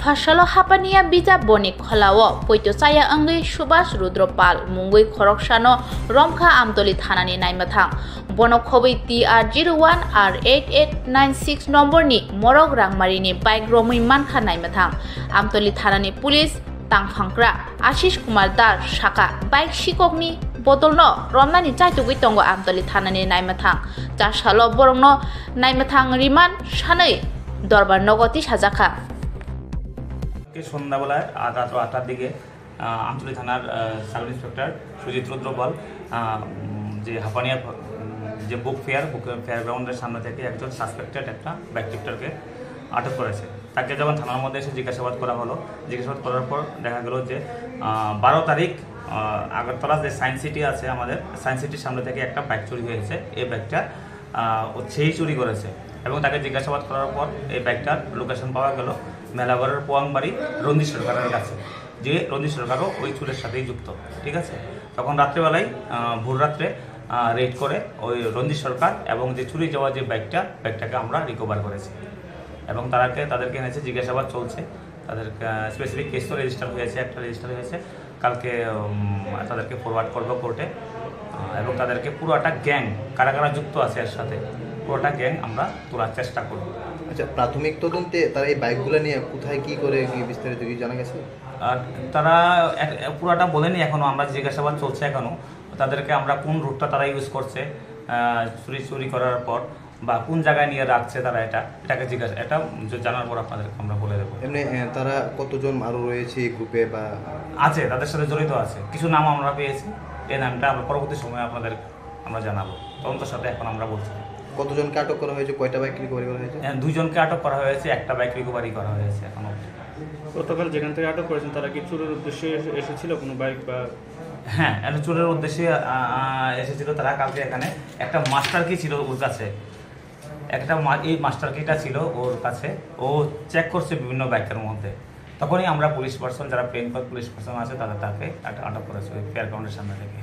Fasalo hapania bija boni kholao poito saya angui Subhash Rudropal mungui khoroksano Romkha Amtoli thanani naimathang bono khobai TR01 R8896 নম্বর ni morok rangmari ni bike romui mankha naimathang Amtoli thanani police tangphangkra Ashish Kumar Dar Shaka bike shikokni botolno romnani chaitugui tongo Amtoli thanani naimathang jasalo borongno naimathang riman sanai দরবার নগতি সাজাখা সন্ধ্যাবেলায় রাত্র ৮টার দিকে আমতলী থানার sub inspector Sujit Rudrapal যে হাপানিয়া যে বুক ফেয়ারগ্রাউন্ডের সামনে থেকে একজন সাসপেক্টেড একটা ব্যক্তিকে আটক করেছে। তাকে যখন থানার মধ্যে এসে জিজ্ঞাসাবাদ করা হলো, জিজ্ঞাসাবাদ করার পর দেখা গেল যে ১২ তারিখ আগরতলা যে সায়েন্স সিটি আছে, আমাদের সায়েন্স সিটির সামনে থেকে একটা বাইক চুরি হয়েছে। এই বাইকটা সেই চুরি করেছে এবং তাকে জিজ্ঞাসাবাদ করার পর এই বাইকটার লোকেশন পাওয়া গেল মেলাগড়ের পোয়াংবাড়ি রঞ্জিত সরকারের কাছে, যে রঞ্জিত সরকারও ওই চুরের সাথেই যুক্ত। ঠিক আছে, তখন রাত্রেবেলায় ভোর রাত্রে রেড করে ওই রঞ্জিত সরকার এবং যে চুরি যাওয়া যে বাইকটাকে আমরা রিকভার করেছি এবং তাদেরকে এনেছে, জিজ্ঞাসাবাদ চলছে। তাদের স্পেসিফিক কেস তো রেজিস্টার হয়েছে, একটা রেজিস্টার হয়েছে, কালকে তাদেরকে ফরওয়ার্ড করবো কোর্টে এবং তাদেরকে পুরোটা গ্যাং কারা কারা যুক্ত আছে এর সাথে পুরোটা গ্যাং আমরা তোলার চেষ্টা করব। আচ্ছা, প্রাথমিক তদন্তে তারা এই বাইকগুলো নিয়ে কোথায় কি করে বিস্তারিত কি জানা গেছে? আর তারা পুরোটা বলেনি এখনো, আমরা জিজ্ঞাসাবাদ চলছে এখনো। তাদেরকে আমরা কোন রুটটা তারা ইউজ করছে চুরি করার পর বা কোন জায়গায় নিয়ে রাখছে তারা এটাকে এটা জানার পর আপনাদেরকে আমরা বলে দেবো। এমনি তারা কতজন আরও রয়েছে এই গ্রুপে বা আছে, তাদের সাথে জড়িত আছে, কিছু নাম আমরা পেয়েছি। এই নামটা আমরা পরবর্তী সময়ে আপনাদের আমরা জানাবো। তদন্তের সাথে এখন আমরা বলছি। কতজনকে আটক করা হয়েছে, কয়টা বাইক রিকভারি করা হয়েছে? 2 জনকে আটক করা হয়েছে, একটা বাইক রিকভারি করা হয়েছে এখনো। গতকাল যেখান থেকে আটক করেছেন তারা কি চুরির উদ্দেশ্যে এসেছিল কোনো বাইক বা? হ্যাঁ, এটা চোরের উদ্দেশ্যে এসেছিল তারা। কালকে এখানে একটা মাস্টার কি ছিল ওর কাছে, এই মাস্টার কিটা ছিল ওর কাছে, ও চেক করছে বিভিন্ন বাইকের মধ্যে। তখনই আমরা পুলিশ পার্সন, যারা প্লেন পুলিশ পার্সন আছে তাকে আটক করেছে ওই ফেয়ার গ্রাউন্ডের সামনে থেকে।